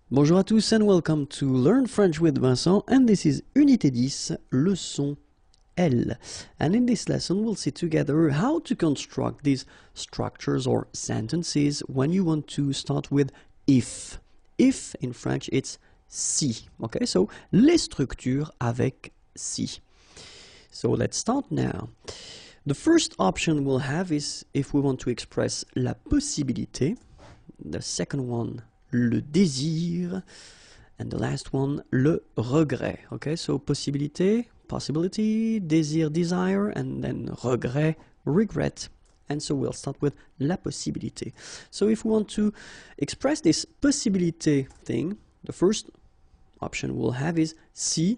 Bonjour à tous and welcome to Learn French with Vincent, and this is Unité 10, leçon L. And in this lesson we'll see together how to construct these structures or sentences when you want to start with if. If in French it's si. Okay, so les structures avec si. So let's start now. The first option we'll have is if we want to express la possibilité. The second one, le désir, and the last one, le regret. Okay, so possibilité, possibility, désir, desire, and then regret, regret. And so we'll start with la possibilité. So if we want to express this possibilité thing, the first option we'll have is si,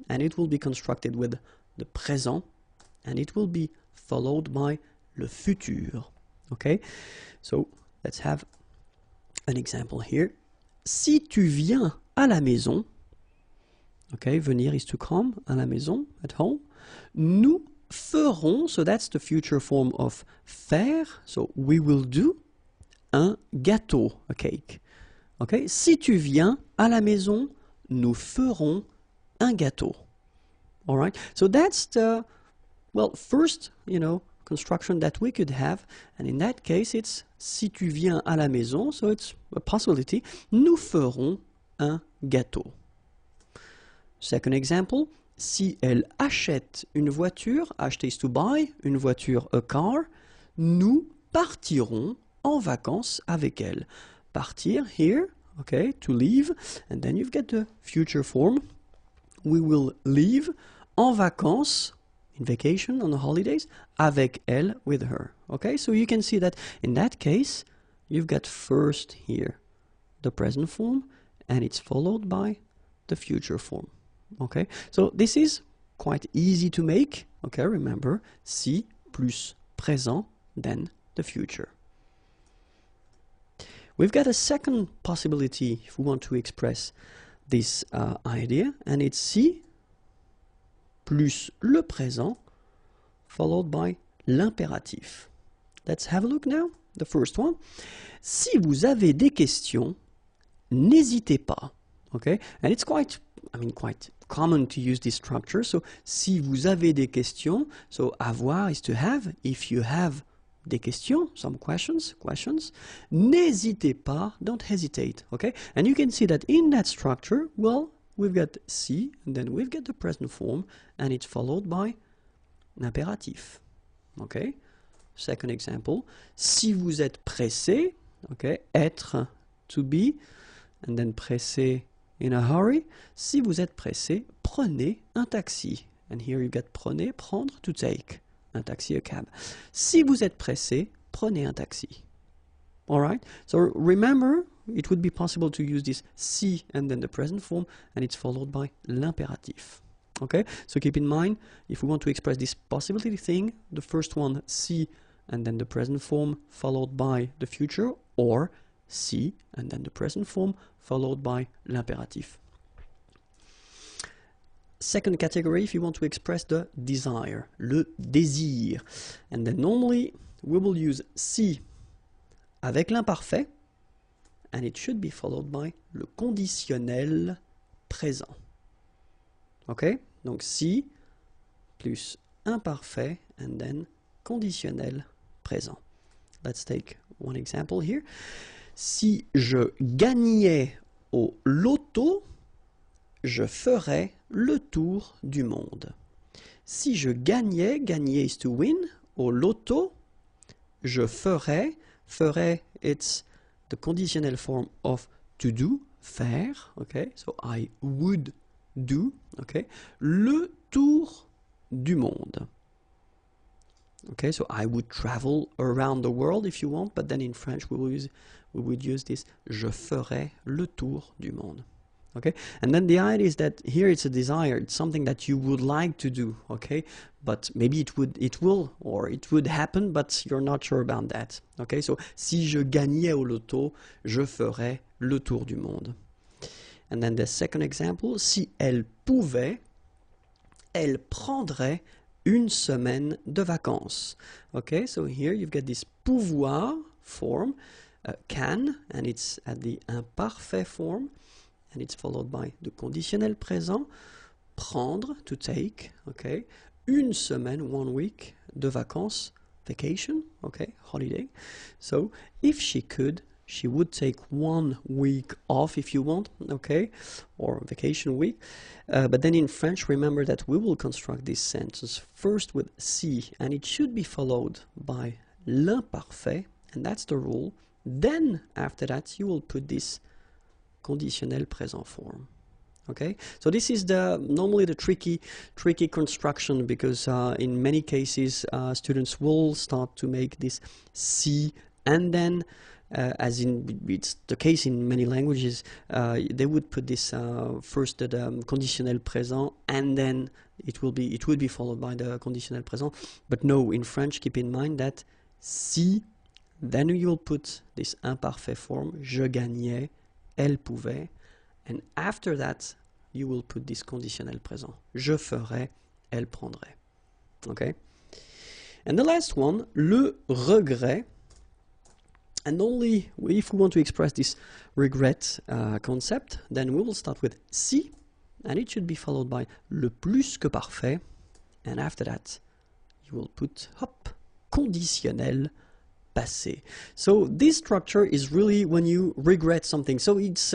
and it will be constructed with the présent, and it will be followed by le futur. Okay, so let's have an example here. Si tu viens à la maison, okay, venir is to come, à la maison, at home, nous ferons, so that's the future form of faire, so we will do, un gâteau, a cake. Okay, si tu viens à la maison, nous ferons un gâteau. All right, so that's the, well, first, construction that we could have, and in that case it's si tu viens à la maison, so it's a possibility, nous ferons un gâteau. Second example, si elle achète une voiture, acheter is to buy, une voiture, a car, nous partirons en vacances avec elle. Partir here, okay, to leave, and then you've got the future form, we will leave en vacances, in vacation, on the holidays, avec elle, with her. Okay, so you can see that in that case, you've got first here the present form, and it's followed by the future form. Okay, so this is quite easy to make. Okay, remember, si plus présent, then the future. We've got a second possibility if we want to express this idea, and it's si plus le présent, followed by l'impératif. Let's have a look now. The first one. Si vous avez des questions, n'hésitez pas. Okay, and it's quite common to use this structure. So, si vous avez des questions, so avoir is to have. If you have des questions, some questions, n'hésitez pas, don't hesitate. Okay, and you can see that in that structure, well, we've got si, and then we've got the present form, and it's followed by l'impératif. Okay? Second example, si vous êtes pressé, okay, être, to be, and then pressé, in a hurry. Si vous êtes pressé, prenez un taxi. And here you get prenez, prendre, to take. Un taxi, a cab. Si vous êtes pressé, prenez un taxi. All right? So remember, it would be possible to use this si and then the present form, and it's followed by l'impératif. Okay? So keep in mind, if we want to express this possibility thing, the first one, si, and then the present form followed by the future, or si, and then the present form followed by l'impératif. Second category, if you want to express the desire, le désir. And then normally, we will use si avec l'imparfait, and it should be followed by le conditionnel présent. Okay? Donc si plus imparfait and then conditionnel présent. Let's take one example here. Si je gagnais au loto, je ferais le tour du monde. Si je gagnais, gagner is to win, au loto, je ferais, it's the conditional form of to do, faire, okay? So I would do, okay? Le tour du monde. Okay, so I would travel around the world if you want, but then in French we would use this, je ferais le tour du monde. Okay, and then the idea is that here it's a desire, it's something that you would like to do, okay, but maybe it would happen, but you're not sure about that. Okay, so si je gagnais au loto, je ferais le tour du monde. And then the second example, si elle pouvait, elle prendrait une semaine de vacances. Okay, so here you've got this pouvoir form, can, and it's at the imparfait form, and it's followed by the conditionnel présent. Prendre, to take, okay. Une semaine, 1 week, de vacances, vacation, okay, holiday. So if she could, she would take 1 week off if you want, okay, or vacation week. But then in French, remember that we will construct this sentence first with si, and it should be followed by l'imparfait, and that's the rule. Then after that, you will put this conditionnel présent form. Okay, so this is normally the tricky construction, because in many cases students will start to make this si, and then as in it's the case in many languages, they would put this first the conditionnel présent, and then it would be followed by the conditionnel présent. But no, in French, keep in mind that si, then you'll put this imparfait form, je gagnais, elle pouvait, and after that you will put this conditionnel présent, je ferai, elle prendrait. Okay, and the last one, le regret. And only if we want to express this regret concept, then we will start with si, and it should be followed by le plus que parfait, and after that you will put, hop, conditionnel passé. So this structure is really when you regret something. So it's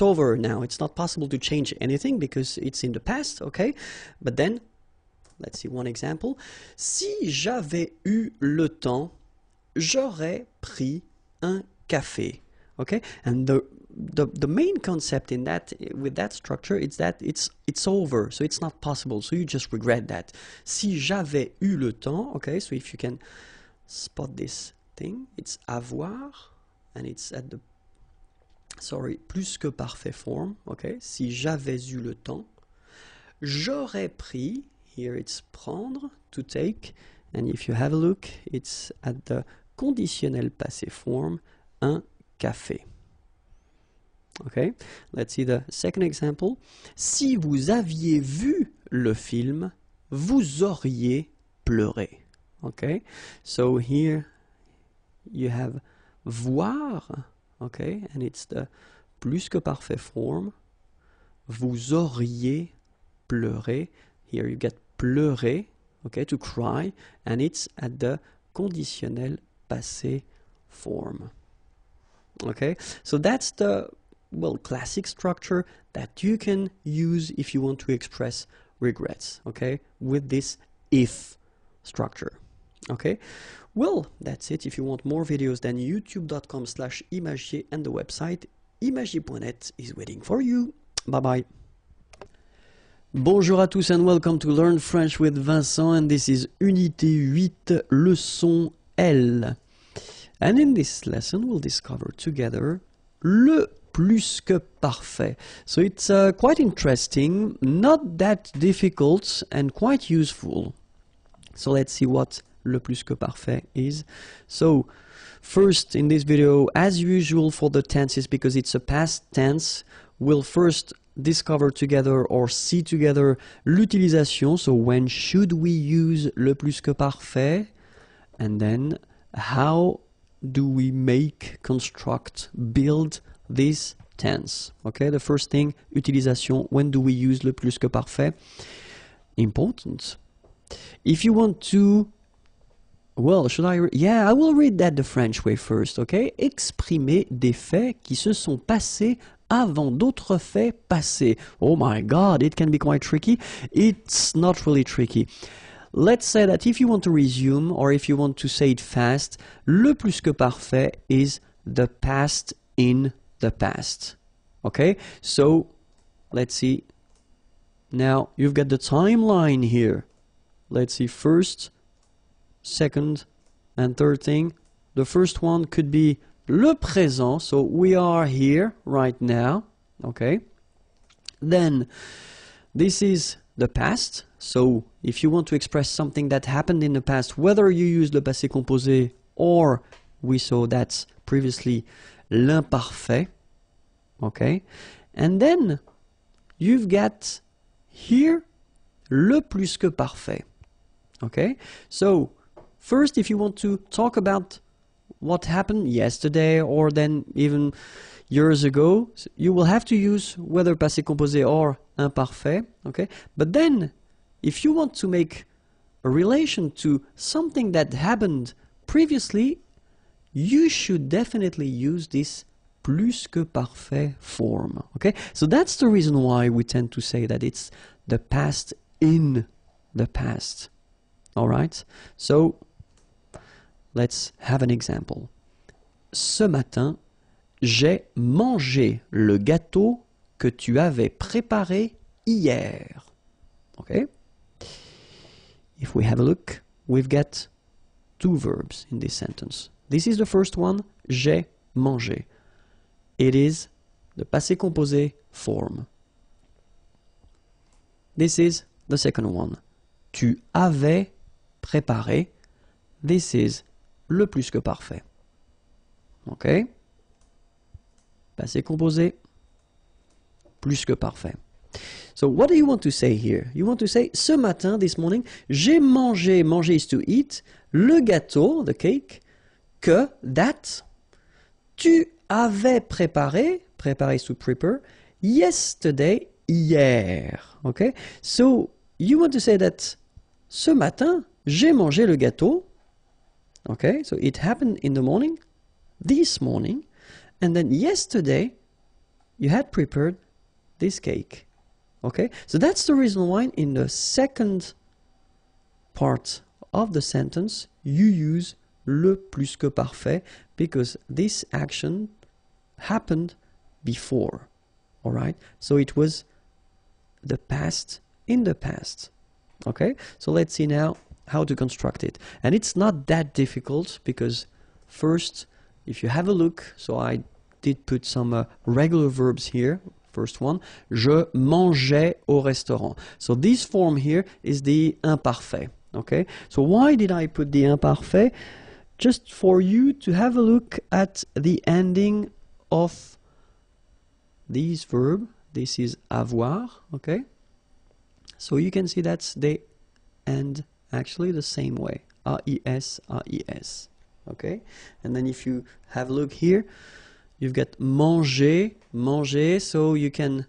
over now. It's not possible to change anything because it's in the past, okay? But then, let's see one example. Si j'avais eu le temps, j'aurais pris un café. Okay, and the main concept in that, with that structure, is that it's over, so it's not possible, so you just regret that. Si j'avais eu le temps, okay, so if you can spot this thing, it's avoir, and it's at the, sorry, plus que parfait form, okay. Si j'avais eu le temps, j'aurais pris, here it's prendre, to take, and if you have a look, it's at the conditionnel passé form, un café. Okay, let's see the second example. Si vous aviez vu le film, vous auriez pleuré. Okay, so here you have voir, okay, and it's the plus que parfait form. Vous auriez pleuré. Here you get pleurer, okay, to cry, and it's at the conditionnel passé form. Okay, so that's the, well, classic structure that you can use if you want to express regrets, okay, with this if structure. Okay, well, that's it. If you want more videos, then youtube.com/imagier, and the website imagier.net is waiting for you. Bye bye. Bonjour à tous and welcome to Learn French with Vincent, and this is Unité 8, leçon L. And in this lesson we'll discover together le plus que parfait. So it's quite interesting, not that difficult, and quite useful. So let's see what le plus que parfait is. So first in this video, as usual for the tenses, because it's a past tense, we'll first discover together or see together l'utilisation. So when should we use le plus que parfait? And then how do we make, construct, build this tense? Okay, the first thing, utilisation. When do we use le plus que parfait? Important. If you want to, well, should I? Yeah, I will read that the French way first. Okay, exprimer des faits qui se sont passés avant d'autres faits passés. Oh my God, it can be quite tricky. It's not really tricky. Let's say that if you want to resume, or if you want to say it fast, le plus que parfait is the past in the past. Okay, so let's see. Now you've got the timeline here. Let's see, first, second, and third thing. The first one could be le présent, so we are here right now. Okay, then this is the past. So if you want to express something that happened in the past, whether you use le passé composé or we saw that previously l'imparfait, okay, and then you've got here le plus que parfait. Okay, so first, if you want to talk about what happened yesterday or then even years ago, you will have to use whether passé composé or imparfait, okay? But then, if you want to make a relation to something that happened previously, you should definitely use this plus que parfait form, okay? So that's the reason why we tend to say that it's the past in the past, all right? So, let's have an example. Ce matin, j'ai mangé le gâteau que tu avais préparé hier. Okay? If we have a look, we've got two verbs in this sentence. This is the first one, j'ai mangé. It is the passé composé form. This is the second one. Tu avais préparé. This is le plus que parfait. Okay? Passé composé, plus que parfait. So what do you want to say here? You want to say, ce matin, this morning, j'ai mangé, manger is to eat, le gâteau, the cake, que, that, tu avais préparé, préparé is to prepare, yesterday, hier. Okay? So you want to say that, ce matin, j'ai mangé le gâteau. Okay? So it happened in the morning, this morning, and then yesterday, you had prepared this cake. Okay? So that's the reason why in the second part of the sentence, you use le plus que parfait, because this action happened before. Alright? So it was the past in the past. Okay? So let's see now how to construct it. And it's not that difficult, because first, if you have a look, so I did put some regular verbs here. First one, je mangeais au restaurant. So this form here is the imparfait. Okay? So why did I put the imparfait? Just for you to have a look at the ending of this verb. This is avoir. Okay? So you can see that they end actually the same way. A-I-S, A-I-S. Okay? And then if you have a look here, you've got manger, manger, so you can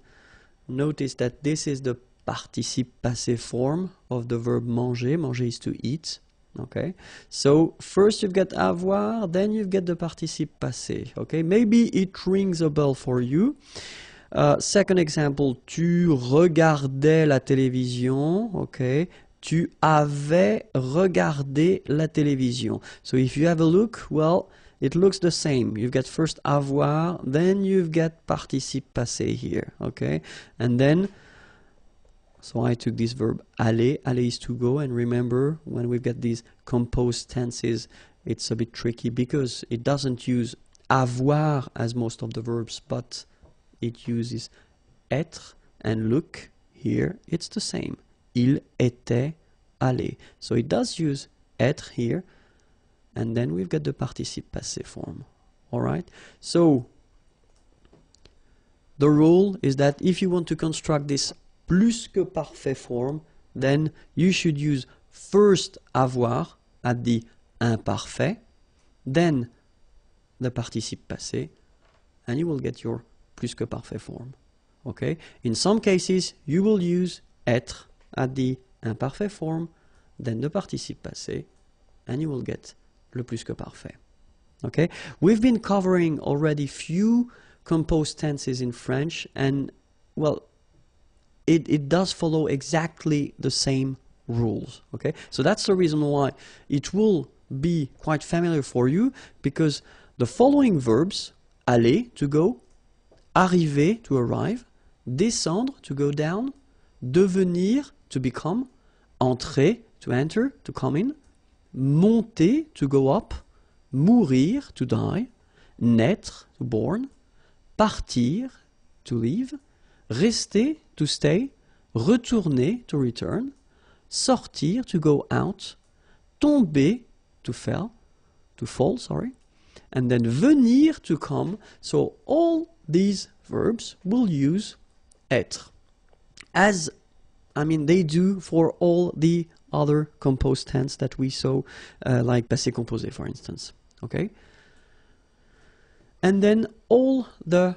notice that this is the participe passé form of the verb manger. Manger is to eat. Okay? So first you've got avoir, then you've got the participe passé. Okay? Maybe it rings a bell for you. Second example, tu regardais la télévision. Okay? Tu avais regardé la télévision. So if you have a look, well, it looks the same. You've got first avoir, then you've got participe passé here, okay? And then, so I took this verb aller. Aller is to go, and remember, when we've got these composed tenses, it's a bit tricky because it doesn't use avoir as most of the verbs, but it uses être, and look, here, it's the same. Il était allé. So it does use être here, and then we've got the participe passé form. Alright? So, the rule is that if you want to construct this plus que parfait form, then you should use first avoir at the imparfait, then the participe passé, and you will get your plus que parfait form. Okay? In some cases, you will use être at the imparfait form, then the participe passé, and you will get le plus que parfait. Okay? We've been covering already few composed tenses in French, and well, it does follow exactly the same rules. Okay? So that's the reason why it will be quite familiar for you, because the following verbs, aller, to go, arriver, to arrive, descendre, to go down, devenir, to become, entrer, to enter, to come in, monter, to go up, mourir, to die, naître, to born, partir, to leave, rester, to stay, retourner, to return, sortir, to go out, tomber, to fall, sorry, and then venir, to come. So all these verbs will use être, as they do for all the other composed tense that we saw, like passé composé, for instance. Okay? And then all the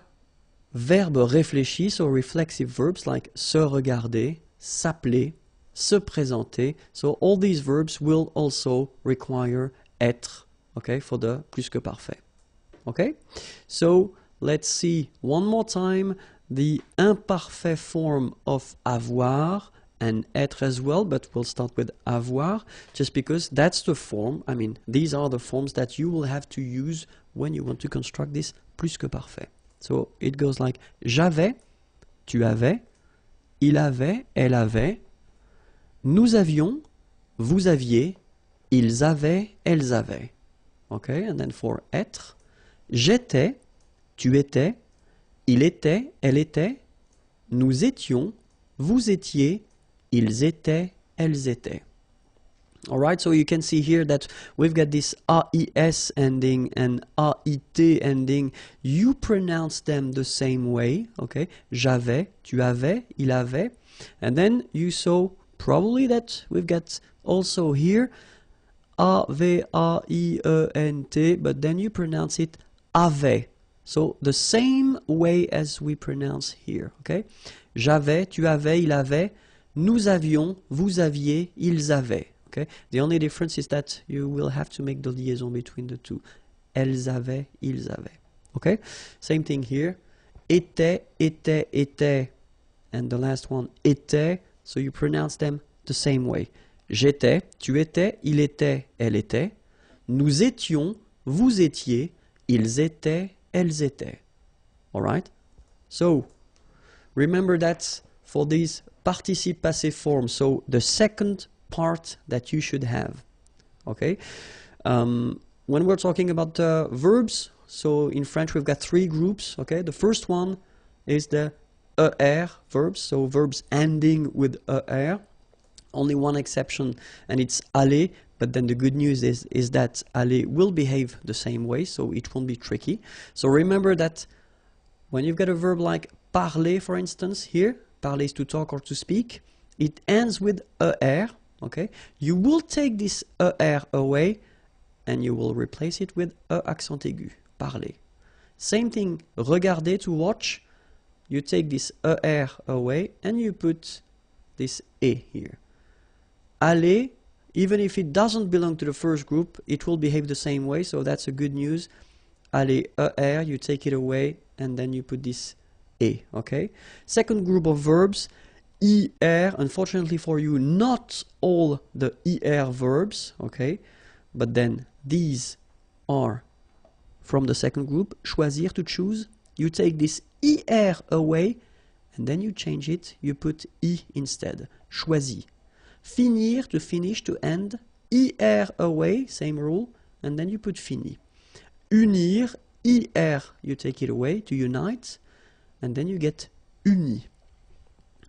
verbes réfléchis, so reflexive verbs like se regarder, s'appeler, se présenter. So all these verbs will also require être, okay, for the plus que parfait. Okay? So let's see one more time the imperfect form of avoir and être as well, but we'll start with avoir just because that's the form, I mean, these are the forms that you will have to use when you want to construct this plus que parfait. So it goes like j'avais, tu avais, il avait, elle avait, nous avions, vous aviez, ils avaient, elles avaient. Okay, and then for être, j'étais, tu étais, il était, elle était, nous étions, vous étiez, ils étaient, elles étaient. Alright, so you can see here that we've got this AIS ending and AIT ending. You pronounce them the same way, okay? J'avais, tu avais, il avait. And then you saw probably that we've got also here A-V-A-I-E-N-T, but then you pronounce it avait. So the same way as we pronounce here, okay? J'avais, tu avais, il avait, nous avions, vous aviez, ils avaient. Okay? The only difference is that you will have to make the liaison between the two. Elles avaient, ils avaient. Okay? Same thing here. Était, était, était. And the last one, était. So you pronounce them the same way. J'étais, tu étais, il était, elle était. Nous étions, vous étiez, ils étaient, elles étaient. Alright? So, remember that for these participe passive forms, so the second part that you should have. Okay? When we're talking about verbs, so in French we've got three groups. Okay? The first one is the ER verbs, so verbs ending with ER. Only one exception, and it's aller, but then the good news is that aller will behave the same way, so it won't be tricky. So remember that when you've got a verb like parler, for instance, here, parler is to talk or to speak, it ends with ER. Okay, you will take this ER away and you will replace it with E accent aigu, parler. Same thing, regarder, to watch, you take this ER away and you put this E here. Aller, even if it doesn't belong to the first group, it will behave the same way, so that's a good news. Aller, ER, you take it away and then you put this E, okay? Second group of verbs, ER, unfortunately for you, not all the ER verbs, okay? But then these are from the second group. Choisir, to choose. You take this ER away and then you change it. You put I instead. Choisi. Finir, to finish, to end. ER away, same rule, and then you put fini. Unir, ER, you take it away, to unite, and then you get uni.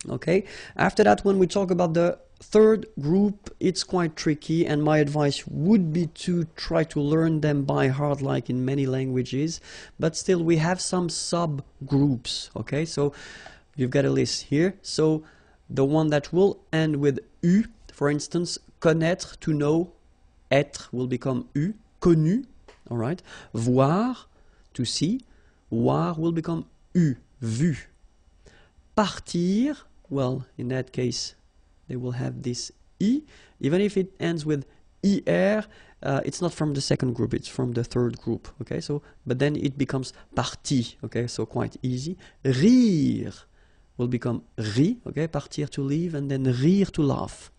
Okay, after that, when we talk about the third group, it's quite tricky, and my advice would be to try to learn them by heart like in many languages, but still we have some subgroups. Okay, so you've got a list here. So the one that will end with U, for instance, connaître, to know, être will become U, connu, all right, voir, to see, voir will become U, vu. Partir, well, in that case, they will have this I. Even if it ends with ER, it's not from the second group, it's from the third group, okay? So, but then it becomes parti, okay? So quite easy. Rire will become ri, okay? Partir, to leave, and then rire, to laugh.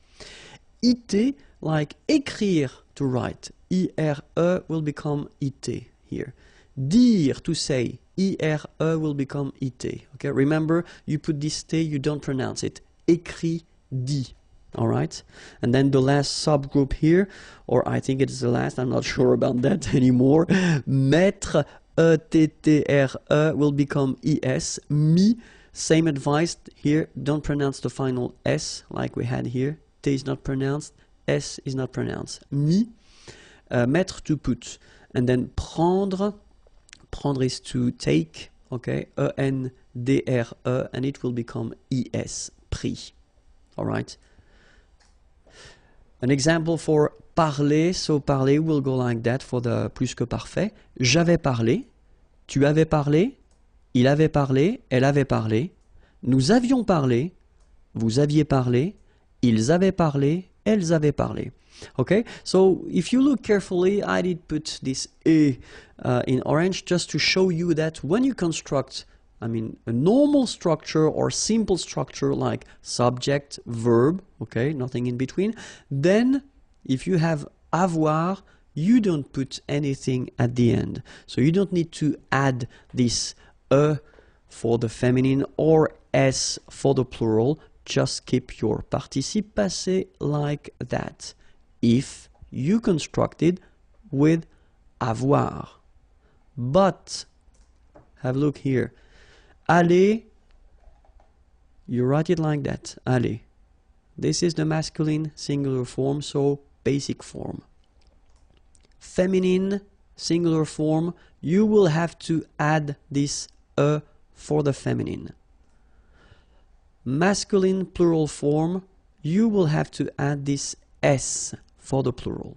Iter, like écrire, to write. IRE will become iter here. Dire, to say. IRE will become IT. Okay, remember, you put this T, you don't pronounce it. Écrit, dit. All right, and then the last subgroup here, or I think it's the last, I'm not sure about that anymore. Mettre, ETTRE will become ES. Mi, same advice here, don't pronounce the final S like we had here. T is not pronounced, S is not pronounced. Mi, mettre, to put. And then prendre, prendre is to take, okay, E-N-D-R-E, and it will become E-S, pris. All right. An example for parler, so parler will go like that for the plus que parfait. J'avais parlé, Tu avais parlé, il avait parlé, elle avait parlé, nous avions parlé, vous aviez parlé, ils avaient parlé, elles avaient parlé. Okay, so if you look carefully, I did put this E in orange just to show you that when you construct, I mean, a normal structure or simple structure like subject, verb, okay, nothing in between, then if you have avoir, you don't put anything at the end. So you don't need to add this E for the feminine or S for the plural. Just keep your participe passé like that if you constructed with avoir. But, have a look here. Aller, you write it like that, aller. This is the masculine singular form, so basic form. Feminine singular form, you will have to add this E for the feminine. Masculine plural form, you will have to add this S for the plural.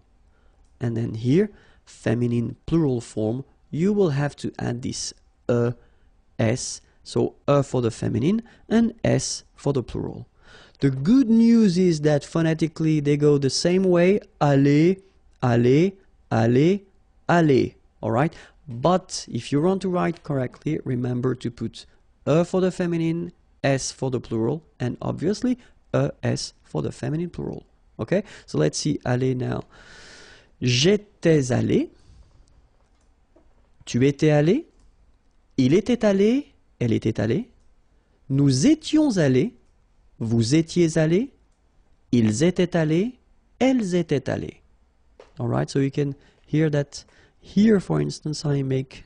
And then here, feminine plural form, you will have to add this S, so for the feminine and S for the plural. The good news is that phonetically they go the same way, aller, aller, aller, aller, alright? But if you want to write correctly, remember to put for the feminine, S for the plural, and obviously S for the feminine plural. Okay, so let's see aller now. J'étais allé, tu étais allé, il était allé, elle était allée, nous étions allés, vous étiez allés, ils étaient allés, elles étaient allées. All right, so you can hear that here, for instance, I make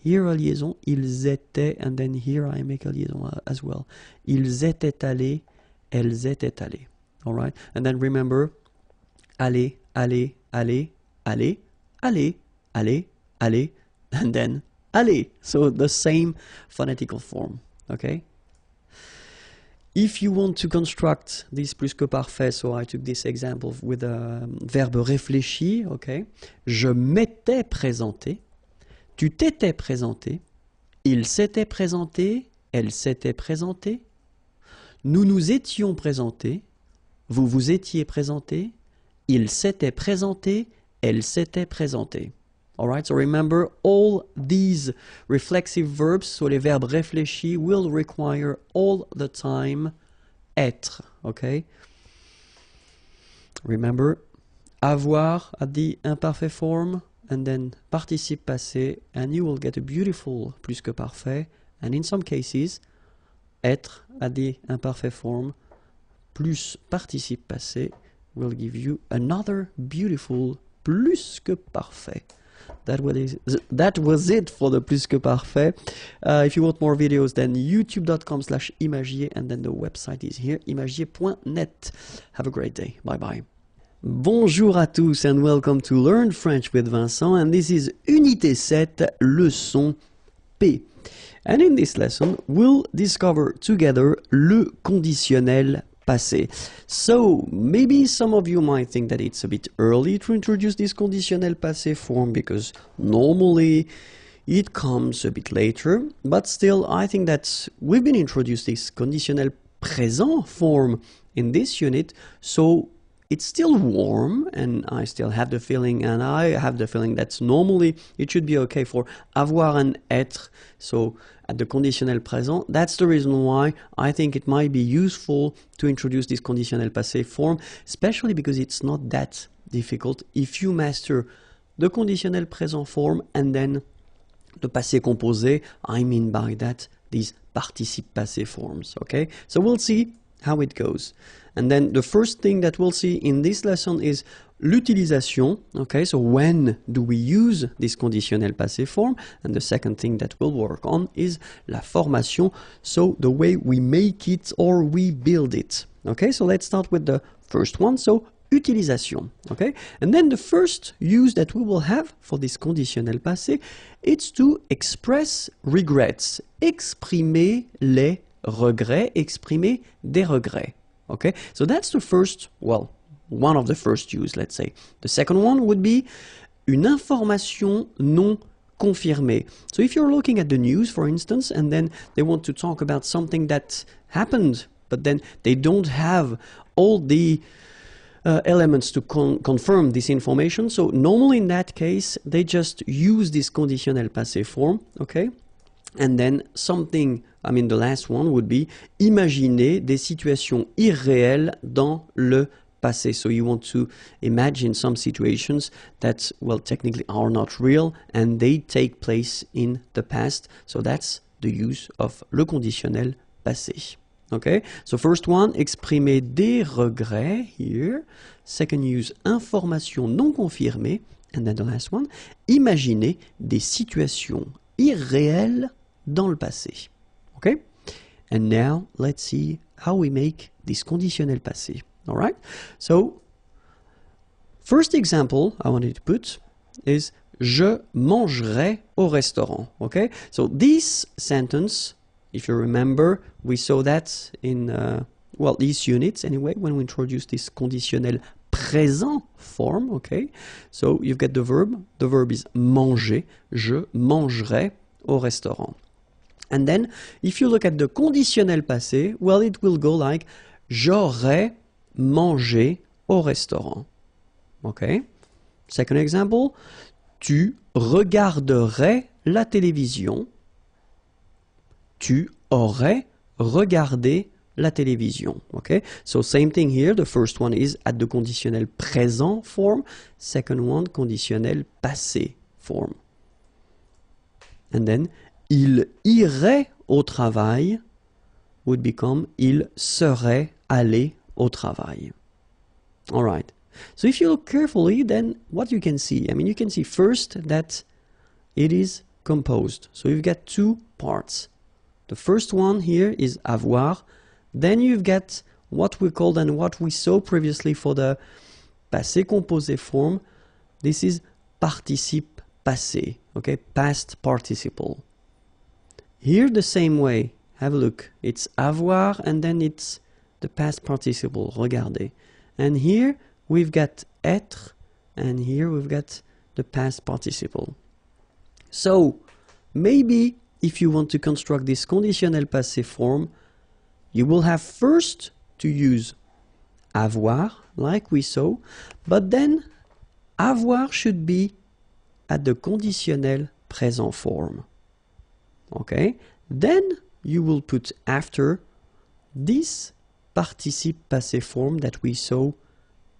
here a liaison, ils étaient, and then here I make a liaison as well. Ils étaient allés, elles étaient allées. All right, and then remember, aller, aller, aller, aller, aller, aller, aller, and then aller. So the same phonetical form, okay? If you want to construct this plus que parfait, so I took this example with a verbe réfléchi, okay? Je m'étais présenté, tu t'étais présenté, il s'était présenté, elle s'était présentée, nous nous étions présentés, vous vous étiez présenté, il s'était présenté, elle s'était présentée. Alright, so remember all these reflexive verbs, so les verbes réfléchis will require all the time être, okay? Remember, avoir at the imperfect form, and then participe passé, and you will get a beautiful plus que parfait, and in some cases, être at the imperfect form, plus participe passé, will give you another beautiful plus que parfait. That was it for the plus que parfait. If you want more videos, then youtube.com/imagier, and then the website is here, imagier.net. Have a great day. Bye bye. Bonjour à tous and welcome to Learn French with Vincent, and this is Unité 7, leçon P. And in this lesson, we'll discover together le conditionnel passé. So, maybe some of you might think that it's a bit early to introduce this conditionnel passé form because normally it comes a bit later, but still I think that we've been introduced this conditionnel présent form in this unit, so it's still warm, and I still have the feeling, and I have the feeling that normally it should be okay for avoir and être, so at the conditionnel présent. That's the reason why I think it might be useful to introduce this conditionnel passé form, especially because it's not that difficult if you master the conditionnel présent form and then the passé composé. I mean by that these participe passé forms, okay? So we'll see how it goes. And then the first thing that we'll see in this lesson is l'utilisation, okay, so when do we use this conditionnel passé form? And the second thing that we'll work on is la formation, so the way we make it or we build it. Okay, so let's start with the first one, so utilisation, okay? And then the first use that we will have for this conditionnel passé, it's to express regrets, exprimer les regrets, exprimer des regrets. Okay, so that's the first, well, one of the first use, let's say. The second one would be une information non confirmer. So if you're looking at the news, for instance, and then they want to talk about something that happened, but then they don't have all the elements to confirm this information. So normally in that case, they just use this conditionnel passé form, okay? And then something, the last one would be imaginer des situations irréelles dans le passé. So you want to imagine some situations that, well, technically are not real and they take place in the past. So that's the use of le conditionnel passé. Okay, so first one, exprimer des regrets here. Second use, information non confirmée. And then the last one, imaginer des situations irréelles dans le passé. Okay, and now let's see how we make this conditionnel passé. All right, so first example I wanted to put is je mangerai au restaurant. Okay, so this sentence, if you remember, we saw that in, these units anyway, when we introduced this conditionnel présent form, okay? So you've got the verb is manger, je mangerai au restaurant. And then, if you look at the conditionnel passé, well, it will go like, j'aurais mangé au restaurant, okay? Second example, tu regarderais la télévision. Tu aurais regardé la télévision. Okay, so same thing here. The first one is at the conditionnel présent form. Second one, conditionnel passé form. And then, il irait au travail would become il serait allé au travail. All right. So if you look carefully, then what you can see? You can see first that it is composed. So you've got two parts. The first one here is avoir. Then you've got what we called and what we saw previously for the passé composé form. This is participe passé, okay, past participle. Here the same way, have a look. It's avoir and then it's the past participle, regardez. And here we've got être and here we've got the past participle. So maybe if you want to construct this conditionnel passé form, you will have first to use avoir, like we saw, but then avoir should be at the conditionnel présent form. Okay? Then you will put after this participe passé form that we saw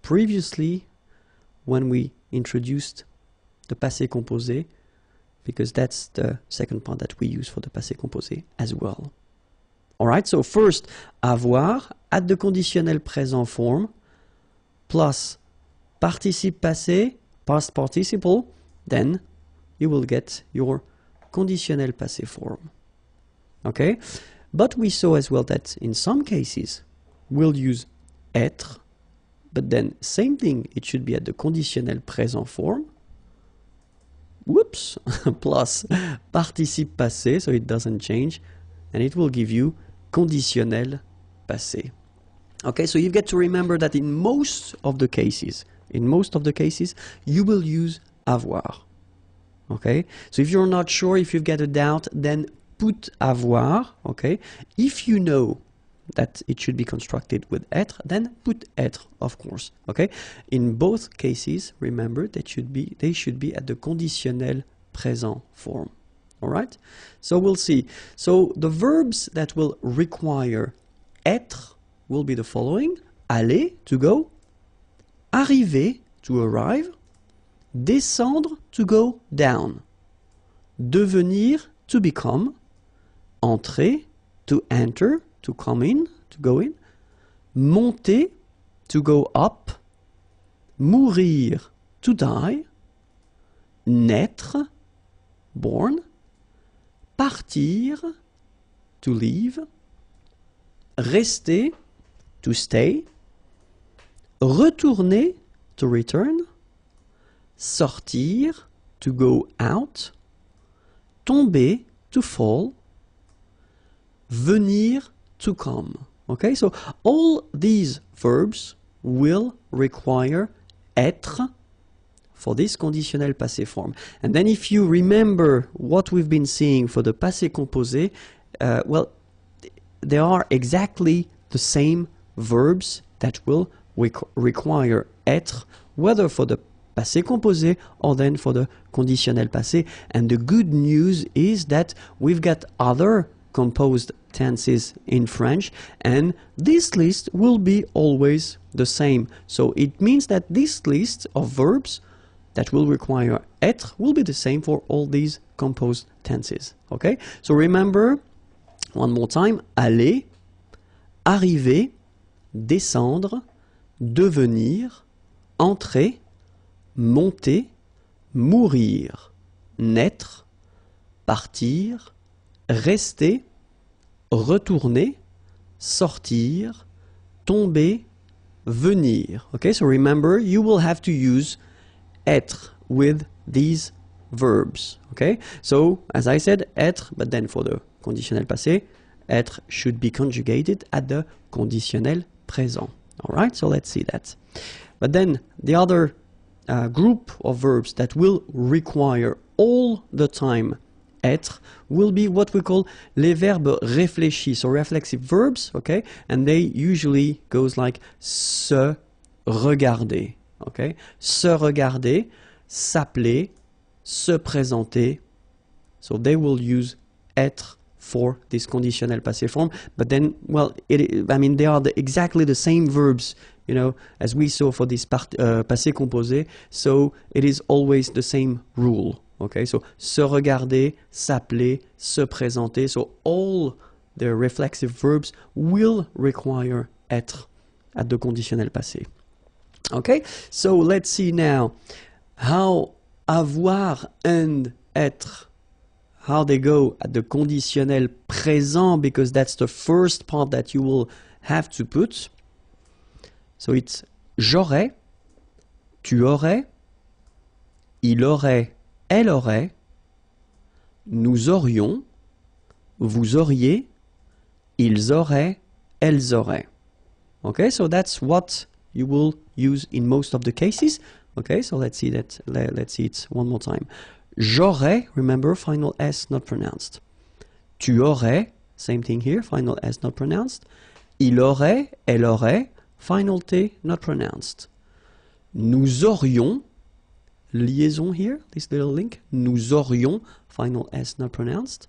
previously when we introduced the passé composé, because that's the second part that we use for the passé composé as well. Alright, so first, avoir at the conditionnel présent form plus participe passé, past participle, then you will get your conditionnel passé form. Okay? But we saw as well that in some cases we'll use être, but then same thing, it should be at the conditionnel présent form. Whoops! Plus participe passé, so it doesn't change, and it will give you conditionnel passé. Okay, so you've got to remember that in most of the cases, you will use avoir. Okay, so if you're not sure, if you've got a doubt, then put avoir. Okay, if you know that it should be constructed with être, then put être, of course. Okay, in both cases, remember that they should be at the conditionnel présent form. All right, so we'll see. So the verbs that will require être will be the following: aller, to go; arriver, to arrive; descendre, to go down; devenir, to become; entrer, to enter, to come in, to go in; monter, to go up; mourir, to die; naître, born; partir, to leave; rester, to stay; retourner, to return; sortir, to go out; tomber, to fall; venir, to come. Okay, so all these verbs will require être for this conditional passé form. And then if you remember what we've been seeing for the passé composé, well, they are exactly the same verbs that will require être, whether for the passé composé or then for the conditionnel passé. And the good news is that we've got other composed tenses in French, and this list will be always the same. So it means that this list of verbs that will require être will be the same for all these composed tenses. Okay? So remember, one more time, aller, arriver, descendre, devenir, entrer, monter, mourir, naître, partir, rester, retourner, sortir, tomber, venir. Okay, so remember, you will have to use être with these verbs. Okay, so as I said, être, but then for the conditionnel passé, être should be conjugated at the conditionnel présent. All right, so let's see that. But then the other group of verbs that will require all the time être will be what we call les verbes réfléchis, so reflexive verbs, okay? And they usually goes like se regarder, okay? Se regarder, s'appeler, se présenter. So they will use être for this conditional passé form, but then, well, I mean, they are exactly the same verbs, you know, as we saw for this passé composé, so it is always the same rule. Okay, so se regarder, s'appeler, se présenter. So all the reflexive verbs will require être at the conditionnel passé. Okay, so let's see now how avoir and être, how they go at the conditionnel présent, because that's the first part that you will have to put. So it's j'aurais, tu aurais, il aurait, elle aurait, nous aurions, vous auriez, ils auraient, elles auraient. Okay, so that's what you will use in most of the cases. Okay, so let's see that. Let's see it one more time. J'aurais, remember, final S not pronounced. Tu aurais, same thing here, final S not pronounced. Il aurait, elle aurait, final T not pronounced. Nous aurions, liaison here, this little link. Nous aurions, final S not pronounced.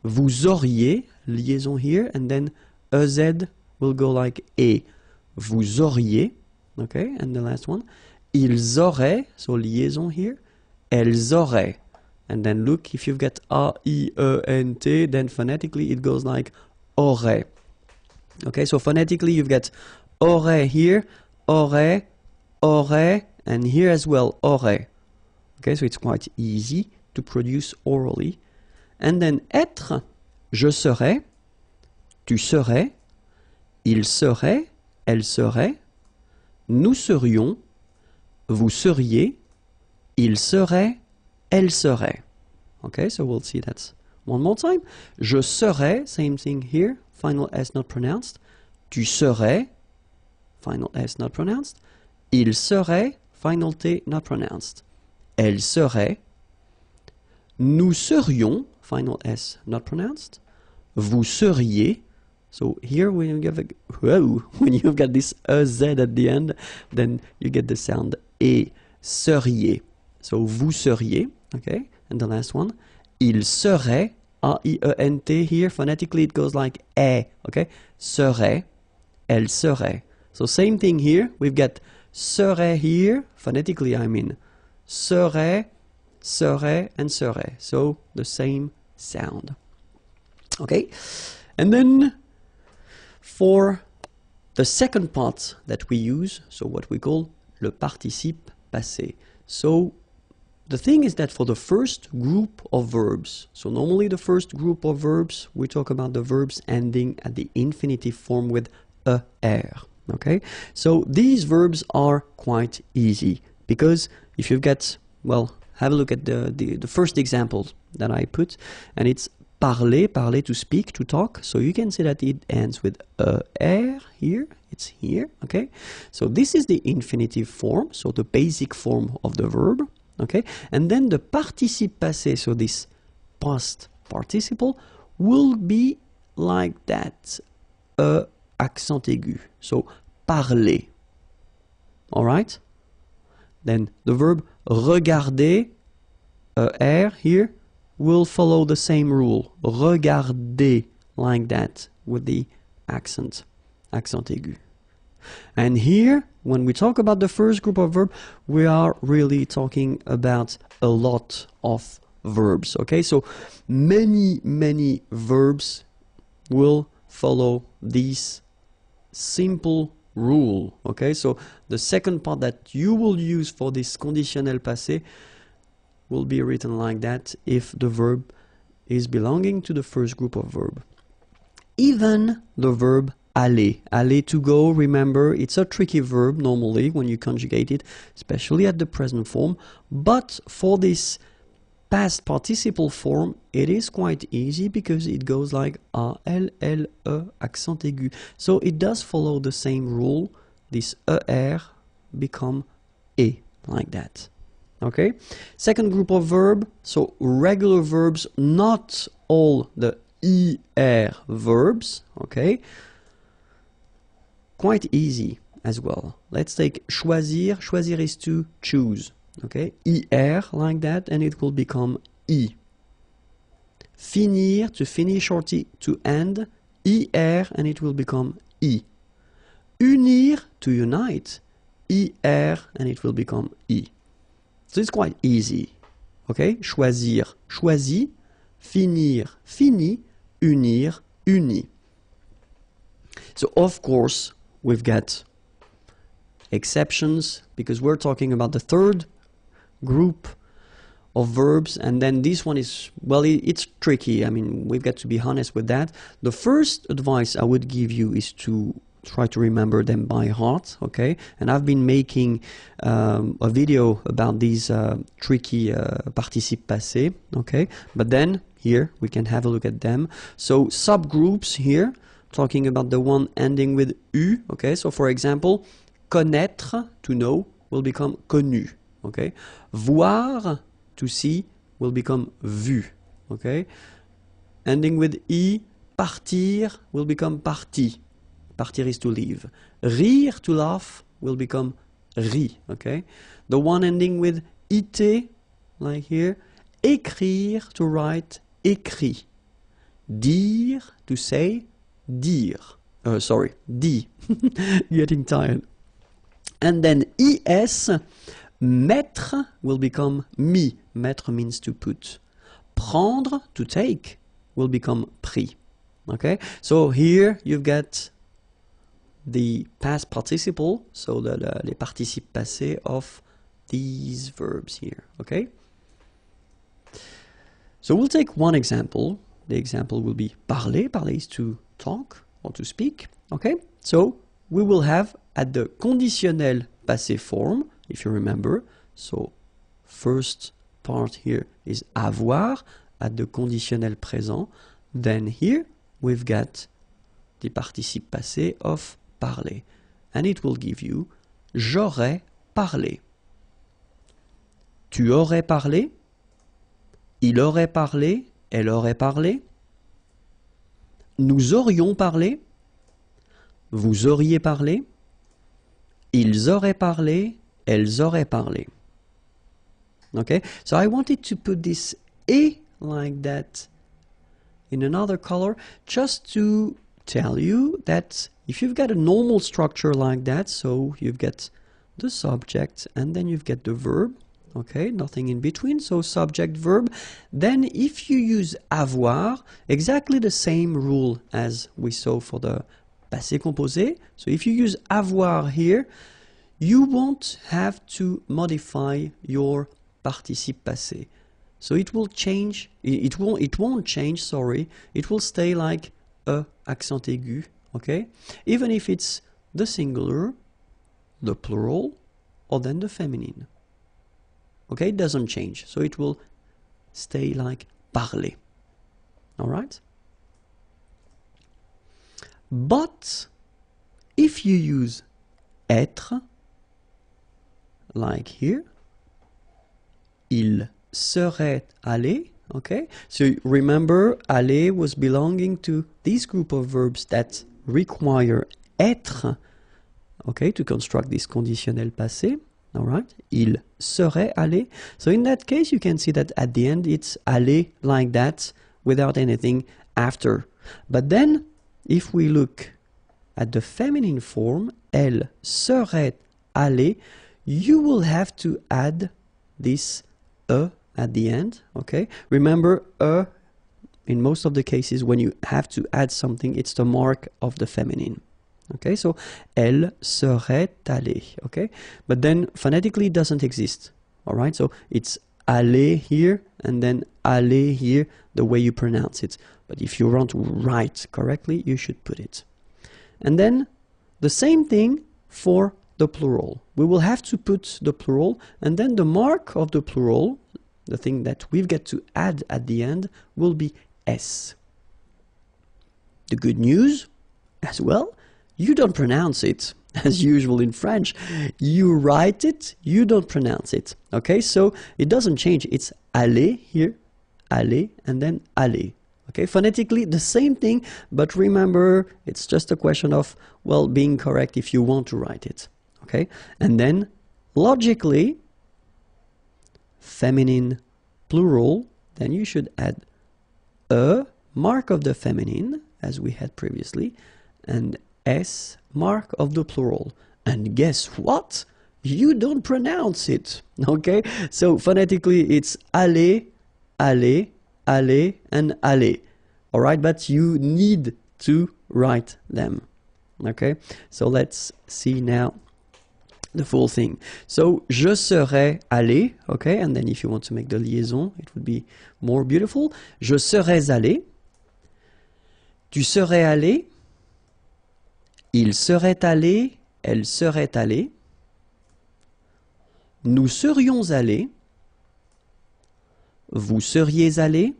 Vous auriez, liaison here, and then EZ will go like E. Vous auriez, okay, and the last one. Ils auraient, so liaison here. Elles auraient. And then look, if you've got A-I-E-N-T, then phonetically it goes like aurait. Okay, so phonetically you've got aurait here, aurait, aurait, and here as well, aurait. Okay, so it's quite easy to produce orally. And then être, je serais, tu serais, il serait, elle serait, nous serions, vous seriez, il serait, elle serait. Okay, so we'll see that one more time. Je serais, same thing here, final S not pronounced. Tu serais, final S not pronounced. Il serait, final T not pronounced. Elle serait. Nous serions, final S not pronounced. Vous seriez. So here when you've got this Z at the end, then you get the sound E. Seriez. So vous seriez, okay? And the last one, il serait, A-I-E-N-T here, phonetically it goes like E, okay? Serait, elle serait. So same thing here, we've got serait here, phonetically I mean, serait, serait, and serait. So the same sound. Okay? And then for the second part that we use, so what we call le participe passé. So the thing is that for the first group of verbs, so normally the first group of verbs, we talk about the verbs ending at the infinitive form with er. Okay? So these verbs are quite easy because if you've got, well, have a look at the first example that I put, and it's parler, parler to speak, to talk. So you can see that it ends with er here. It's here, okay? So this is the infinitive form, so the basic form of the verb, okay? And then the participe passé, so this past participle, will be like that, accent aigu. So parler, all right? Then the verb regarder, er here, will follow the same rule. Regarder, like that, with the accent aigu. And here, when we talk about the first group of verbs, we are really talking about a lot of verbs, okay? So many verbs will follow this simple rule, okay? So the second part that you will use for this conditionnel passé will be written like that if the verb is belonging to the first group of verb. Even the verb aller. Aller, to go, remember, it's a tricky verb normally when you conjugate it, especially at the present form. But for this past participle form, it is quite easy because it goes like A, L, L, E, accent aigu. So it does follow the same rule. This ER become E, like that. Okay? Second group of verb, so regular verbs, not all the ER verbs, okay? Quite easy as well. Let's take choisir. Choisir is to choose, okay? ER, like that, and it will become E. Finir, to finish or to end, ER, and it will become E. Unir, to unite, ER, and it will become E. So it's quite easy, okay? Choisir, choisi, finir, fini, unir, uni. So of course, we've got exceptions because we're talking about the third group of verbs, and then this one is, well, it's tricky. I mean, we've got to be honest with that. The first advice I would give you is to try to remember them by heart, okay? And I've been making a video about these tricky participe passé, okay? But then here we can have a look at them. So subgroups here, talking about the one ending with U, okay? So for example, connaître, to know, will become connu, okay? Voir, to see, will become vu, okay? Ending with I, partir, will become parti. Partir is to leave. Rire, to laugh, will become ri, okay? The one ending with ite, like here, écrire, to write, écrit. Dire, to say, dire. Dit. Getting tired. And then es, mettre, will become mis. Mettre means to put. Prendre, to take, will become pris. Okay? So here you've got the past participle, so les participes passés of these verbs here, okay? So we'll take one example. The example will be parler. Parler is to talk or to speak, okay? So we will have at the conditionnel passé form, if you remember, so first part here is avoir at the conditionnel présent, then here we've got the participe passé of parler, and it will give you j'aurais parlé, tu aurais parlé, il aurait parlé, elle aurait parlé, nous aurions parlé, vous auriez parlé, ils auraient parlé, elles auraient parlé. Okay, so I wanted to put this E like that in another color just to tell you that if you've got a normal structure like that, so you've got the subject and then you've got the verb, okay, nothing in between, so subject, verb, then if you use avoir, exactly the same rule as we saw for the passé composé, so if you use avoir here, you won't have to modify your participe passé. So it will change, it won't change, sorry, it will stay like a accent aigu, okay? Even if it's the singular, the plural, or then the feminine. Okay, it doesn't change, so it will stay like parler. all right? But if you use être, like here, il serait allé, okay? So remember, aller was belonging to this group of verbs that require être, okay, to construct this conditionnel passé, all right? Il serait allé. So in that case, you can see that at the end, it's allé like that without anything after. But then, if we look at the feminine form, elle serait allée, you will have to add this e at the end, okay? Remember, e, in most of the cases, when you have to add something, it's the mark of the feminine. Okay, so elle serait allée, okay? But then phonetically it doesn't exist, all right? So it's allée here and then allée here, the way you pronounce it. But if you want to write correctly, you should put it. And then the same thing for the plural. We will have to put the plural, and then the mark of the plural, the thing that we've got to add at the end, will be S. The good news as well, you don't pronounce it as usual in French. You write it, you don't pronounce it. Okay, so it doesn't change. It's aller here, aller, and then aller. Okay, phonetically the same thing, but remember, it's just a question of, well, being correct if you want to write it. Okay, and then logically, feminine plural, then you should add a mark of the feminine, as we had previously, and S mark of the plural. And guess what? You don't pronounce it. Okay? So phonetically it's aller, aller, aller, and aller. Alright, but you need to write them. Okay? So let's see now the full thing. So je serais allé, okay? And then if you want to make the liaison, it would be more beautiful. Je serais allé. Tu serais allé. Il serait allé, elle serait allée. Nous serions allés. Vous seriez allé.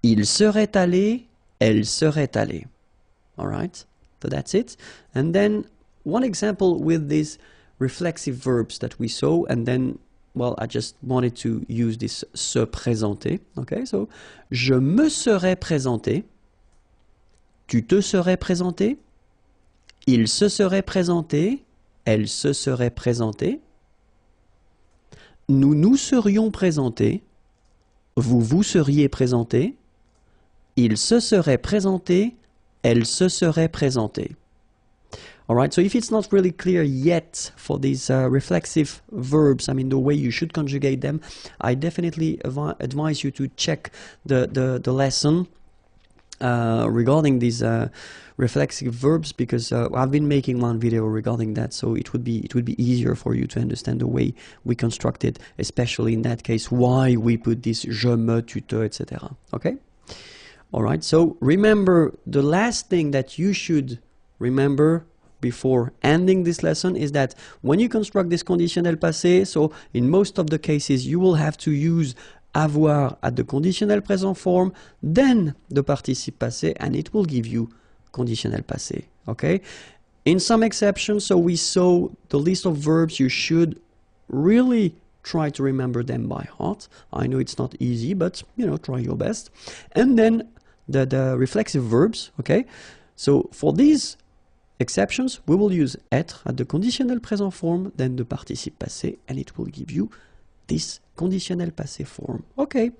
Il serait allé, elle serait allée. All right, so that's it. And then one example with these reflexive verbs that we saw, and then, well, I just wanted to use this se présenter. Okay, so je me serais présenté. Tu te serais présenté, il se serait présenté, elle se serait présentée, nous nous serions présentés, vous vous seriez présenté, il se serait présenté, elle se serait présentée. Alright, so if it's not really clear yet for these reflexive verbs, I mean the way you should conjugate them, I definitely advise you to check the lesson regarding these reflexive verbs, because I've been making one video regarding that, so it would be easier for you to understand the way we construct it, especially in that case why we put this je, me, tu, te, etc. Okay? Alright, so remember, the last thing that you should remember before ending this lesson is that when you construct this conditionnel passé, so in most of the cases you will have to use avoir at the conditional present form, then the participe passé, and it will give you conditional passé. Okay? In some exceptions, so we saw the list of verbs, you should really try to remember them by heart. I know it's not easy, but you know, try your best. And then the reflexive verbs, okay? So for these exceptions, we will use être at the conditional present form, then the participe passé, and it will give you this conditional passé form. Okay,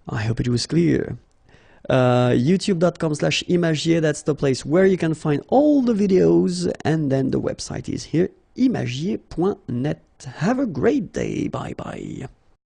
I hope it was clear. youtube.com/imagier, that's the place where you can find all the videos, and then the website is here, imagier.net. Have a great day. Bye bye.